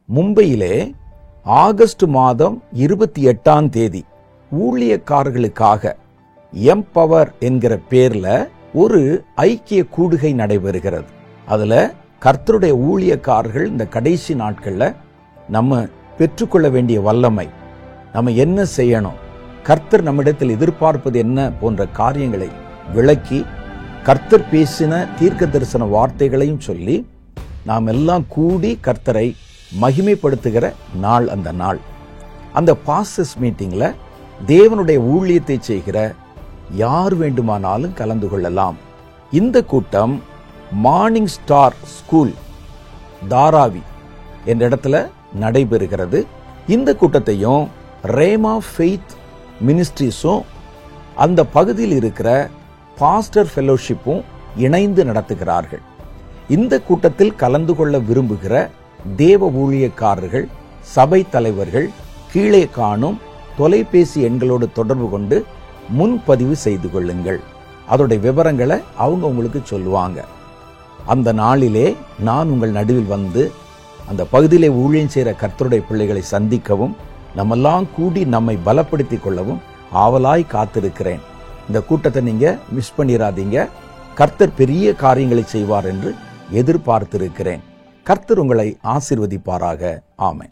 மும்பையிலே August மாதம் 28ஆம் தேதி ஊழியக்காரர்களுக்காக empower என்கிற பேர்ல ஒரு ஐக்கிய கூடுகை நடைபெறுகிறது. அதுல கர்த்தருடைய ஊழியக்காரர்கள் இந்த கடைசி நாட்கள்ல நம்ம பெற்றுக்கொள்ள வேண்டிய வல்லமை, நம்ம என்ன செய்யணும், கர்த்தர் நம்மிடத்தில் எதிர்பார்ப்பது என்ன போன்ற காரியங்களை விளக்கி கர்த்தர் பேசின தீர்க்க தரிசன வார்த்தைகளையும் சொல்லி நாம் எல்லாம் கூடி கர்த்தரை மகிமைப்படுத்துகிற நாள் அந்த நாள். அந்த பாஸ்டர்ஸ் மீட்டிங்ல தேவனுடைய ஊழியத்தை செய்கிற யார் வேண்டுமானாலும் கலந்து கொள்ளலாம். இந்த கூட்டம் மார்னிங் ஸ்டார் ஸ்கூல் தாராவி என்ற இடத்துல நடைபெறுகிறது. இந்த கூட்டத்தையும் ரேமா ஃபெய்த் மினிஸ்ட்ரிஸும் அந்த பகுதியில் இருக்கிற பாஸ்டர் ஃபெலோஷிப்பும் இணைந்து நடத்துகிறார்கள். இந்த கூட்டத்தில் கலந்து கொள்ள விரும்புகிற தேவ ஊழியக்காரர்கள், சபை தலைவர்கள் கீழே காணும் தொலைபேசி எண்களோடு தொடர்பு கொண்டு முன்பதிவு செய்து கொள்ளுங்கள். அதோடைய விவரங்களை அவங்க உங்களுக்கு சொல்லுவாங்க. அந்த நாளிலே நான் உங்கள் நடுவில் வந்து அந்த பகுதியிலே ஊழியம் செய்கிற கர்த்தருடைய பிள்ளைகளை சந்திக்கவும் நம்மெல்லாம் கூடி நம்மை பலப்படுத்திக் கொள்ளவும் ஆவலாய் காத்திருக்கிறேன். இந்த கூட்டத்தை நீங்க மிஸ் பண்ணிடாதீங்க. கர்த்தர் பெரிய காரியங்களை செய்வார் என்று எதிர்பார்த்திருக்கிறேன். கர்த்தர் உங்களை ஆசீர்வதிப்பாராக. ஆமென்.